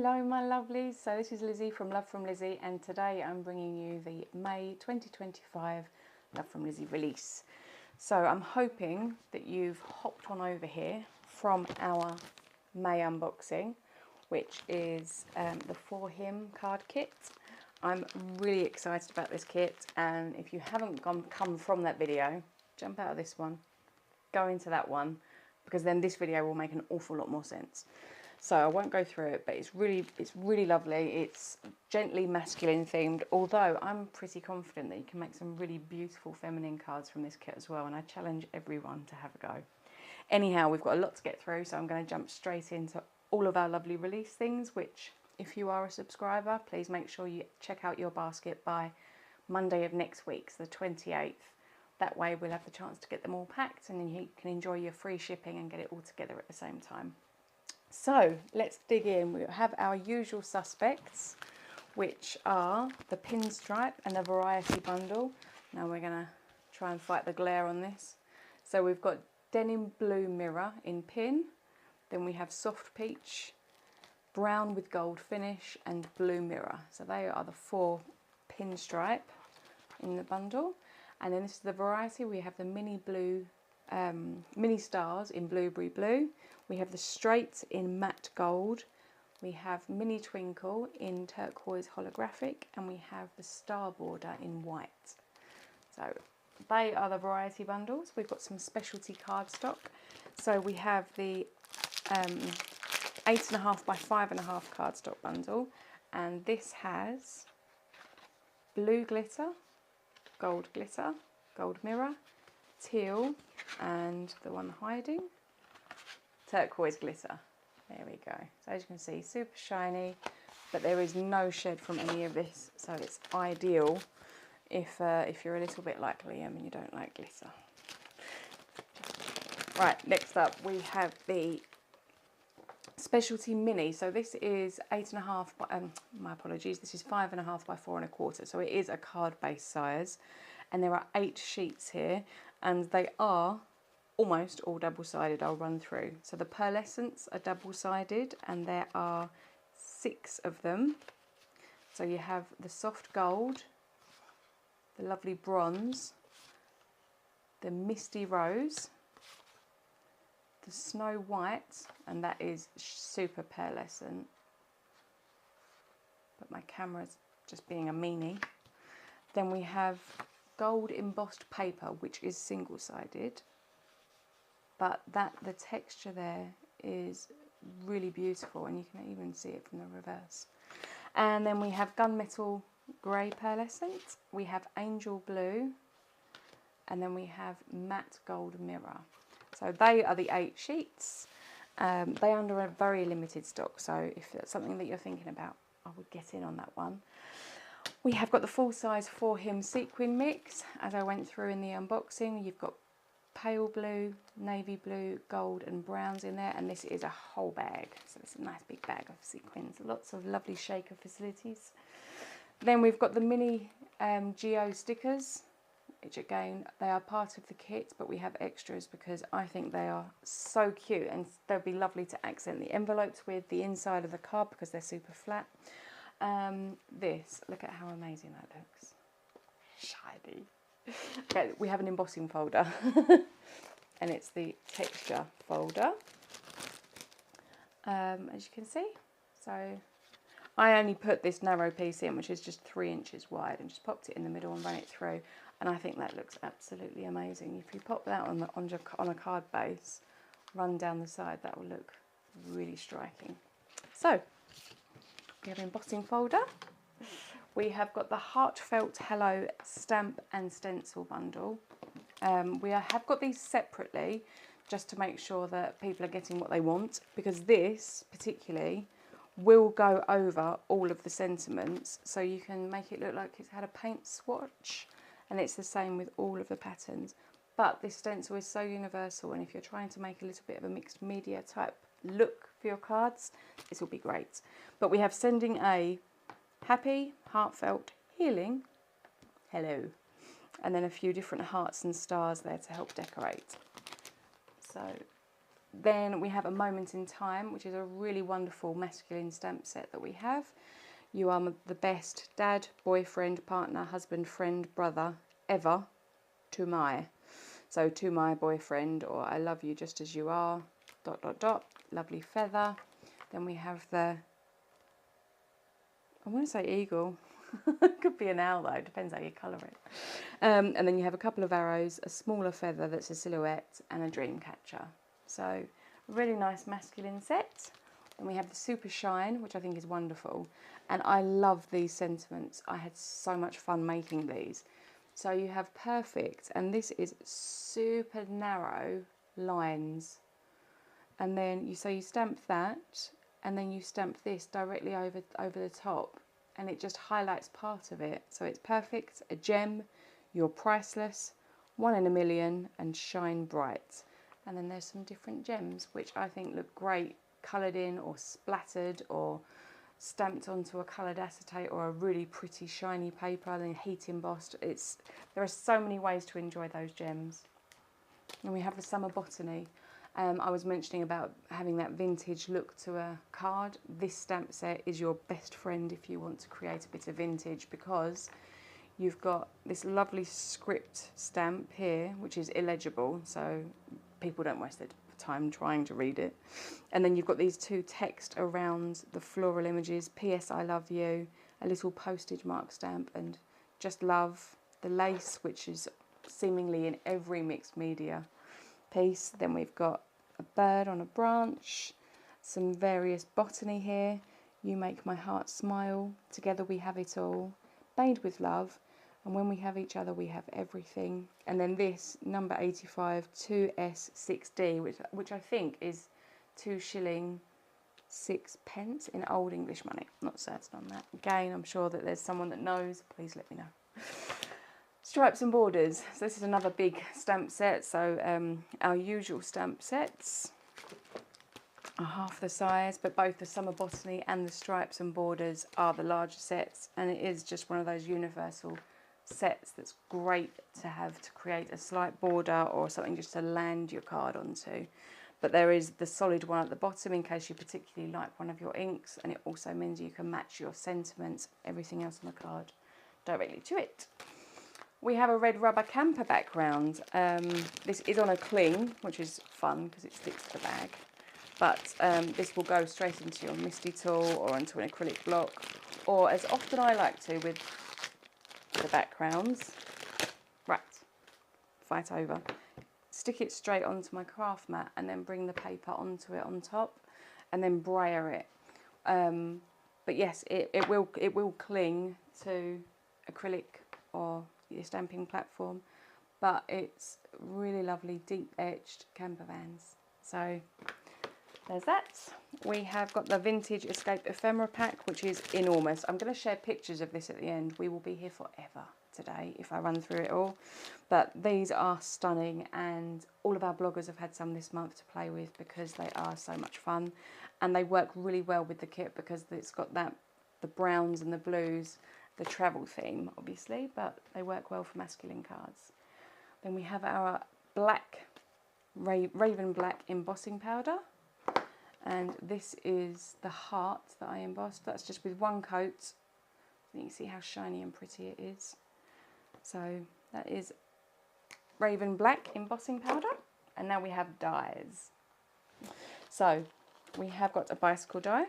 Hello my lovelies, so this is Lizzie from Love from Lizzie, and today I'm bringing you the May 2025 Love from Lizzie release. So I'm hoping that you've hopped on over here from our May unboxing, which is the For Him card kit. I'm really excited about this kit, and if you haven't come from that video, jump out of this one, go into that one, because then this video will make an awful lot more sense. So I won't go through it, but it's really lovely. It's gently masculine themed, although I'm pretty confident that you can make some really beautiful feminine cards from this kit as well, and I challenge everyone to have a go. Anyhow, we've got a lot to get through, so I'm going to jump straight into all of our lovely release things, which if you are a subscriber, please make sure you check out your basket by Monday of next week, so the 28th. That way we'll have the chance to get them all packed, and then you can enjoy your free shipping and get it all together at the same time. So let's dig in. We have our usual suspects, which are the pinstripe and the variety bundle. Now we're going to try and fight the glare on this. So we've got denim blue mirror in pin, then we have soft peach, brown with gold finish, and blue mirror. So they are the 4 pinstripe in the bundle. And then this is the variety. We have the mini blue, mini stars in blueberry blue. We have the straight in matte gold. We have mini twinkle in turquoise holographic, and we have the star border in white. So they are the variety bundles. We've got some specialty cardstock. So we have the 8.5 by 5.5 cardstock bundle, and this has blue glitter, gold mirror, teal, and the one hiding, turquoise glitter. There we go. So as you can see, super shiny, but there is no shed from any of this, so it's ideal if you're a little bit like Liam and you don't like glitter. Right, next up we have the specialty mini. So this is 8.5 by, my apologies, this is 5.5 by 4.25, so it is a card based size, and there are 8 sheets here, and they are almost all double-sided. I'll run through. So the pearlescents are double-sided, and there are 6 of them. So you have the soft gold, the lovely bronze, the misty rose, the snow white, and that is super pearlescent, but my camera's just being a meanie. Then we have gold embossed paper, which is single-sided, but the texture there is really beautiful, and you can even see it from the reverse. And then we have gunmetal grey pearlescent, we have angel blue, and then we have matte gold mirror. So they are the 8 sheets. They are under a very limited stock, so if that's something that you're thinking about, I would get in on that one. We have got the full size For Him sequin mix. As I went through in the unboxing, you've got pale blue, navy blue, gold and browns in there, and this is a whole bag, so it's a nice big bag of sequins, lots of lovely shaker facilities. Then we've got the mini geo stickers, which again, they are part of the kit, but we have extras because I think they are so cute, and they'll be lovely to accent the envelopes with, the inside of the card, because they're super flat. This, look at how amazing that looks, shiny. Okay, we have an embossing folder and it's the texture folder, as you can see. So I only put this narrow piece in, which is just 3 inches wide, and just popped it in the middle and ran it through, and I think that looks absolutely amazing. If you pop that on a card base, run down the side, that will look really striking. So we have an embossing folder. We have got the Heartfelt Hello stamp and stencil bundle. We have got these separately just to make sure that people are getting what they want, because this particularly will go over all of the sentiments, so you can make it look like it's had a paint swatch, and it's the same with all of the patterns. But this stencil is so universal, and if you're trying to make a little bit of a mixed media type look for your cards, this will be great. But we have sending a happy, heartfelt, healing, hello, and then a few different hearts and stars there to help decorate. So Then we have A Moment in Time, which is a really wonderful masculine stamp set that we have. You are the best dad, boyfriend, partner, husband, friend, brother ever to my. So to my boyfriend, or I love you just as you are, ... Lovely feather. Then we have the, I want to say eagle. Could be an owl though, depends how you colour it. And then you have a couple of arrows, a smaller feather that's a silhouette, and a dream catcher. So really nice masculine set. Then we have the Super Shine, which I think is wonderful. And I love these sentiments. I had so much fun making these. So you have perfect, and this is super narrow lines. And then you stamp that, and then you stamp this directly over the top, and it just highlights part of it. So it's perfect, a gem, you're priceless, 1 in a million, and shine bright. And then there's some different gems, which I think look great, coloured in or splattered or stamped onto a coloured acetate or a really pretty shiny paper, then heat embossed. There are so many ways to enjoy those gems. And we have the Summer Botany. I was mentioning about having that vintage look to a card. This stamp set is your best friend if you want to create a bit of vintage, because you've got this lovely script stamp here, which is illegible, so people don't waste their time trying to read it. And then you've got these two text around the floral images, P.S. I love you, a little postage mark stamp, and just love, the lace, which is seemingly in every mixed media piece. Then we've got a bird on a branch, some various botany here, you make my heart smile, together we have it all, made with love, and when we have each other we have everything. And then this number 85 2S6D, which I think is 2 shilling 6 pence in old English money. I'm not certain on that. Again, I'm sure that there's someone that knows. Please let me know. Stripes and borders. So this is another big stamp set. So our usual stamp sets are half the size, but both the Summer Botany and the Stripes and Borders are the larger sets, and it is just one of those universal sets that's great to have to create a slight border or something just to land your card onto. But there is the solid one at the bottom in case you particularly like one of your inks, and it also means you can match your sentiments, everything else on the card, directly to it. We have a red rubber camper background. This is on a cling, which is fun because it sticks to the bag. But this will go straight into your Misty tool or into an acrylic block, or as often I like to with the backgrounds, right, fight over, stick it straight onto my craft mat and then bring the paper onto it on top and then brayer it. But yes, it will cling to acrylic or your stamping platform, but it's really lovely deep edged camper vans. So there's that. We have got the Vintage Escape Ephemera pack, which is enormous. I'm going to share pictures of this at the end. We will be here forever today if I run through it all. But these are stunning, and all of our bloggers have had some this month to play with because they are so much fun. And they work really well with the kit because it's got the browns and the blues, the travel theme, obviously, but they work well for masculine cards. Then we have our black, Raven Black embossing powder. And this is the heart that I embossed. That's just with one coat. You can see how shiny and pretty it is. So that is Raven Black embossing powder. And now we have dies. So we have got a bicycle die.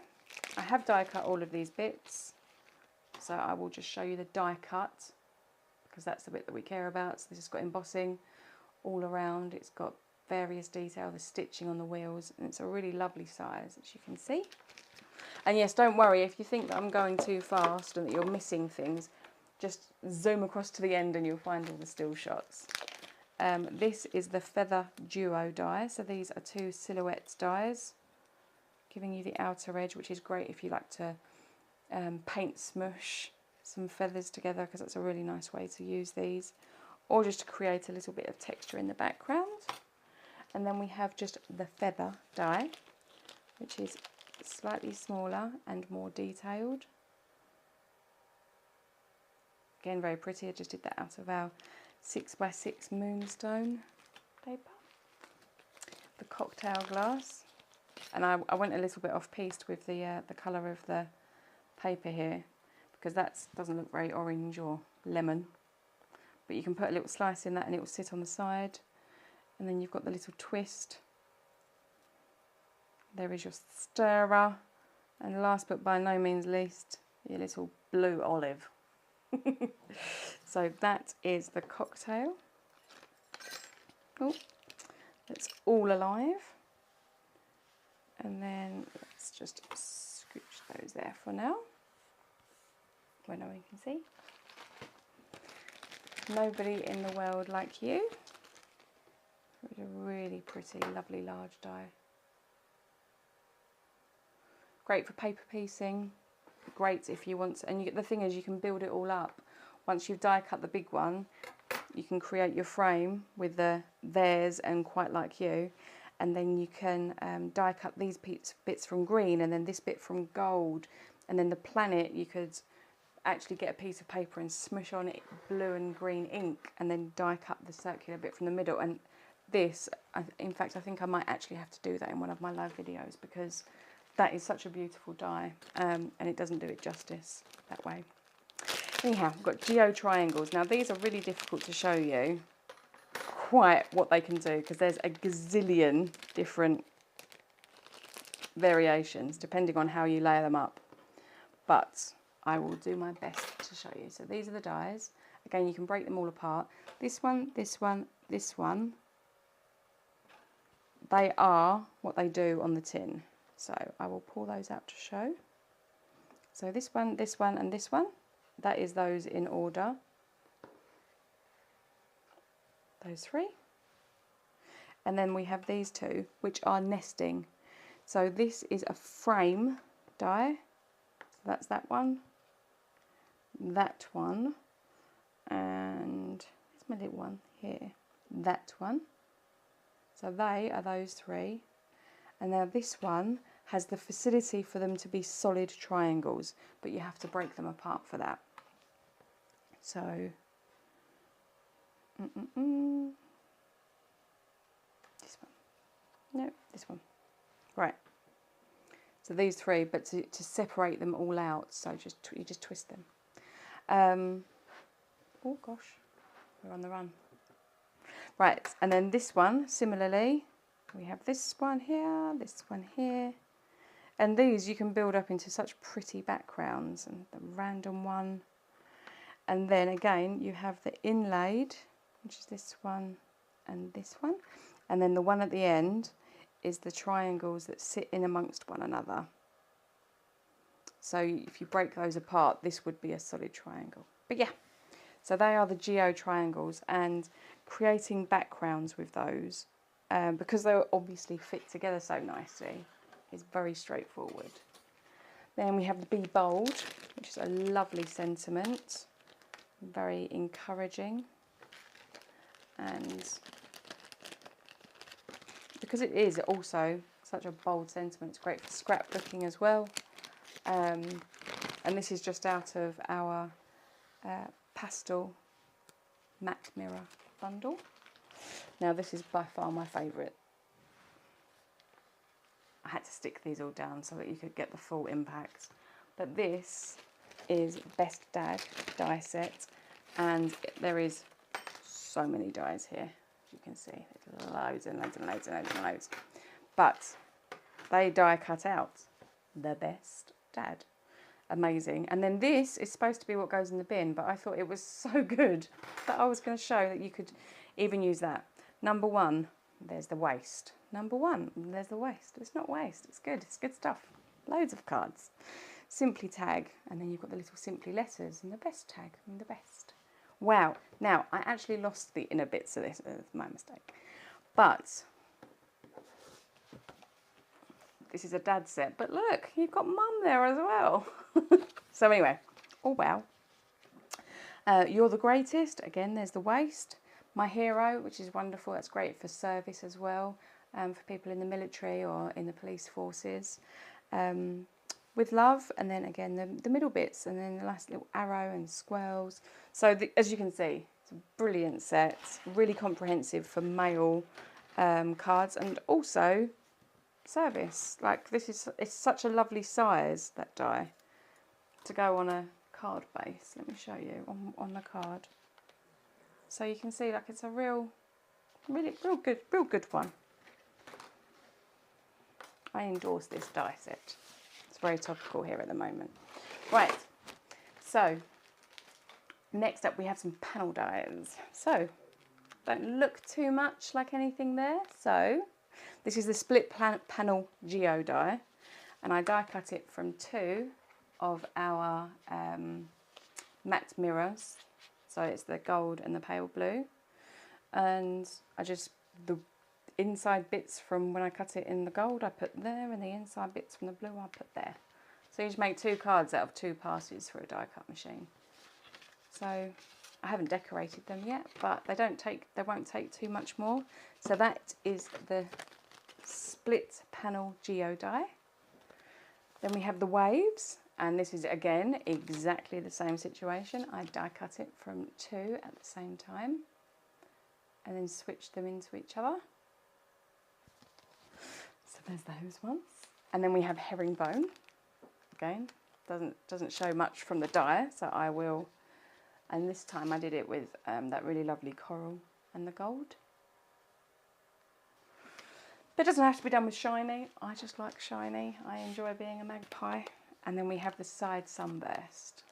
I have die cut all of these bits. So I will just show you the die cut because that's the bit that we care about. So this has got embossing all around. It's got various detail, the stitching on the wheels, and it's a really lovely size, as you can see. And yes, don't worry if you think that I'm going too fast and that you're missing things, just zoom across to the end and you'll find all the still shots. This is the Feather Duo die, so these are 2 silhouette dies, giving you the outer edge, which is great if you like to paint smush some feathers together, because that's a really nice way to use these, or just to create a little bit of texture in the background. And then we have just the feather die, which is slightly smaller and more detailed. Again, very pretty. I just did that out of our 6x6 moonstone paper. the cocktail glass. And I went a little bit off-piste with the colour of the paper here, because that doesn't look very orange or lemon. But you can put a little slice in that and it will sit on the side. And then you've got the little twist. There is your stirrer. And last but by no means least, your little blue olive. So that is the cocktail. Oh, it's all alive. And then let's just scooch those there for now, where no one can see. Nobody in the world like you. It's a really pretty, lovely large die. Great for paper piecing. Great if you want to, and the thing is, you can build it all up. Once you've die cut the big one, you can create your frame with the theirs and quite like you, and then you can die cut these bits from green and then this bit from gold, and then the planet you could actually get a piece of paper and smush on it blue and green ink and then die cut the circular bit from the middle. And this, in fact, I think I might actually have to do that in one of my live videos, because that is such a beautiful die, and it doesn't do it justice that way. Anyhow, we've got geo triangles. Now these are really difficult to show you quite what they can do, because there's a gazillion different variations depending on how you layer them up. But I will do my best to show you. So these are the dies. Again, you can break them all apart. This one, this one, this one. They are what they do on the tin. So I will pull those out to show. So this one, and this one. That is those in order. Those three. And then we have these two, which are nesting. So this is a frame die. So that's that one, and it's my little one here, that one. So they are those three. And now this one has the facility for them to be solid triangles, but you have to break them apart for that. So, this one. No, this one. Right. So these three, but to separate them all out, so you just twist them. Oh gosh, we're on the run. Right, and then this one, similarly, we have this one here, and these you can build up into such pretty backgrounds, and the random one. And then again, you have the inlaid, which is this one and this one. And then the one at the end is the triangles that sit in amongst one another. So if you break those apart, this would be a solid triangle. But yeah, so they are the geo triangles, and creating backgrounds with those, because they obviously fit together so nicely, is very straightforward. Then we have the Be Bold, which is a lovely sentiment. Very encouraging, and because it is also such a bold sentiment, it's great for scrapbooking as well. And this is just out of our pastel matte mirror bundle. Now this is by far my favourite. I had to stick these all down so that you could get the full impact, but this is Best Dad die set, and there is so many dies here, as you can see. There's loads and loads and loads and loads and loads, but they die cut out the Best Dad. Amazing. And then this is supposed to be what goes in the bin, but I thought it was so good that I was going to show that you could even use that. Number one, there's the waste. Number one, there's the waste. It's not waste, it's good stuff. Loads of cards. Simply tag, and then you've got the little simply letters, and the best tag, and the best. Wow. Now, I actually lost the inner bits of this, my mistake. But this is a dad set, but look, you've got mum there as well. So anyway, oh wow. You're the Greatest, again, there's the waste. My Hero, which is wonderful, that's great for service as well, for people in the military or in the police forces. With Love, and then again the middle bits, and then the last little arrow and squirrels. So as you can see, it's a brilliant set, really comprehensive for male cards, and also service. Like it's such a lovely size, that die, to go on a card base. Let me show you on the card. So you can see, like, it's a real good one. I endorse this die set. It's very topical here at the moment. Right, so next up we have some panel dies. So don't look too much like anything there. So this is the split panel geo die, and I die cut it from 2 of our matte mirrors. So it's the gold and the pale blue, and the inside bits from when I cut it in the gold I put there, and the inside bits from the blue I put there. So you just make 2 cards out of 2 passes for a die cut machine. So I haven't decorated them yet, but they won't take too much more. So that is the split panel geo die. Then we have the waves, and this is again exactly the same situation. I die cut it from 2 at the same time and then switch them into each other. So there's those ones. And then we have herringbone. Again, doesn't show much from the die, so I will, and this time I did it with that really lovely coral and the gold. But it doesn't have to be done with shiny. I just like shiny. I enjoy being a magpie. And then we have the side sunburst.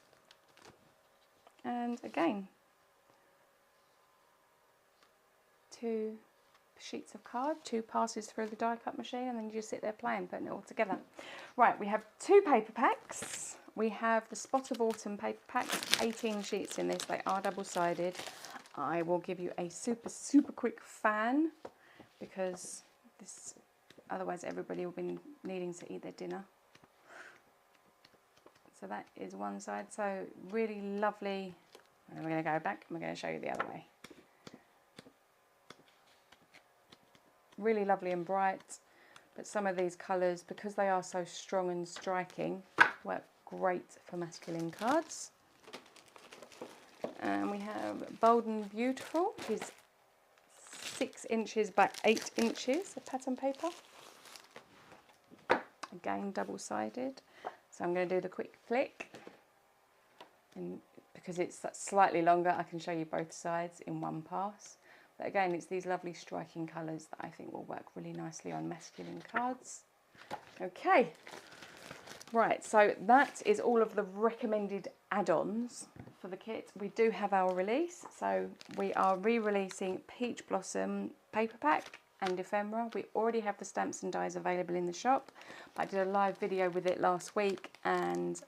And again, 2 sheets of card, 2 passes through the die cut machine, and then you just sit there playing, putting it all together. Right, we have 2 paper packs. We have the Spot of Autumn paper packs, 18 sheets in this. They are double-sided. I will give you a super quick fan, because otherwise everybody will be needing to eat their dinner. So that is one side. So really lovely. And we're going to go back and we're going to show you the other way. Really lovely and bright, but some of these colours, because they are so strong and striking, work great for masculine cards. And we have Bold and Beautiful, which is 6 inches by 8 inches of pattern paper. Again, double-sided. So I'm going to do the quick flick. And because it's slightly longer, I can show you both sides in one pass. But again, it's these lovely striking colours that I think will work really nicely on masculine cards. Okay. Right, so that is all of the recommended add-ons for the kit. We do have our release. So we are re-releasing Peach Blossom paper pack and ephemera. We already have the stamps and dies available in the shop. I did a live video with it last week, and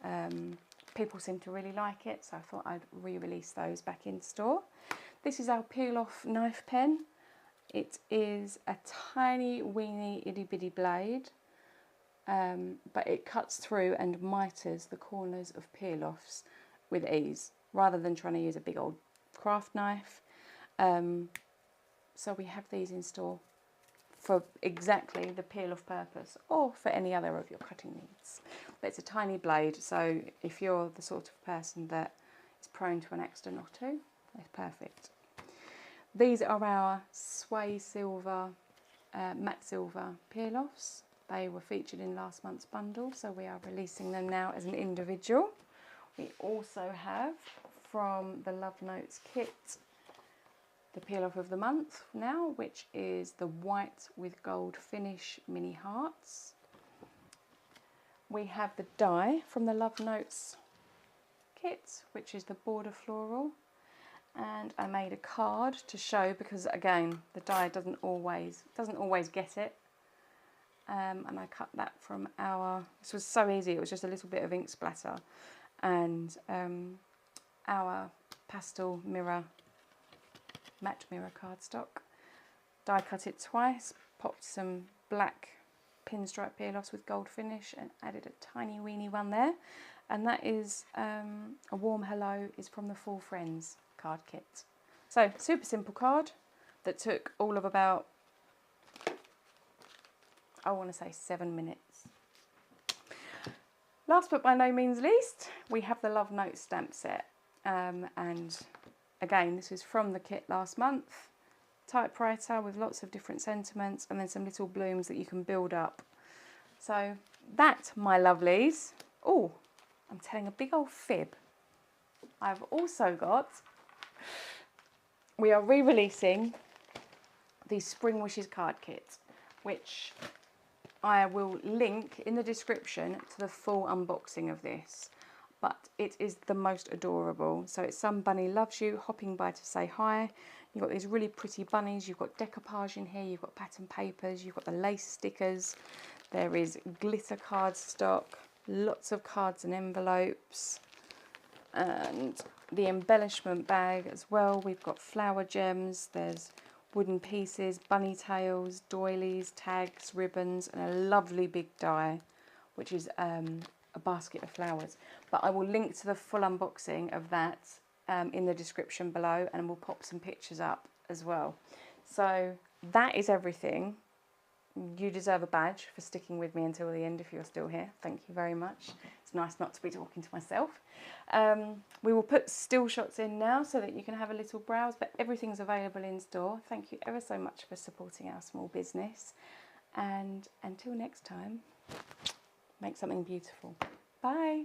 people seem to really like it, so I thought I'd re-release those back in store. This is our peel off knife pen. It is a tiny weeny itty bitty blade, but it cuts through and miters the corners of peel offs with ease, rather than trying to use a big old craft knife. So we have these in store for exactly the peel off purpose, or for any other of your cutting needs. But it's a tiny blade, so if you're the sort of person that is prone to an accident or two, it's perfect. These are our Sway Silver, Matte Silver peel offs. They were featured in last month's bundle, so we are releasing them now as an individual. We also have, from the Love Notes kit, the peel off of the month now, which is the white with gold finish mini hearts. We have the die from the Love Notes kit, which is the border floral. And I made a card to show, because again, the die doesn't always get it. And I cut that from this was so easy, it was just a little bit of ink splatter. And our pastel mirror, matte mirror cardstock. Die cut it twice, popped some black pinstripe peel offs with gold finish, and added a tiny weeny one there. And that is a warm hello is from the Full Friends card kit. So super simple card that took all of about, I want to say 7 minutes. Last but by no means least, we have the Love Notes stamp set. And again, this is from the kit last month. typewriter with lots of different sentiments, and then some little blooms that you can build up. So that, my lovelies. Oh, I'm telling a big old fib. I've also got, we are re-releasing the Spring Wishes card kit, which I will link in the description to the full unboxing of this. But it is the most adorable. So it's Some Bunny Loves You, hopping by to say hi. You've got these really pretty bunnies. You've got decoupage in here. You've got pattern papers. You've got the lace stickers. There is glitter cardstock. Lots of cards and envelopes. And the embellishment bag as well. We've got flower gems. There's wooden pieces, bunny tails, doilies, tags, ribbons, and a lovely big die, which is a basket of flowers. But I will link to the full unboxing of that in the description below, and we'll pop some pictures up as well. So that is everything. You deserve a badge for sticking with me until the end if you're still here. Thank you very much. It's nice not to be talking to myself. We will put still shots in now so that you can have a little browse, but everything's available in store. Thank you ever so much for supporting our small business. And until next time, make something beautiful. Bye.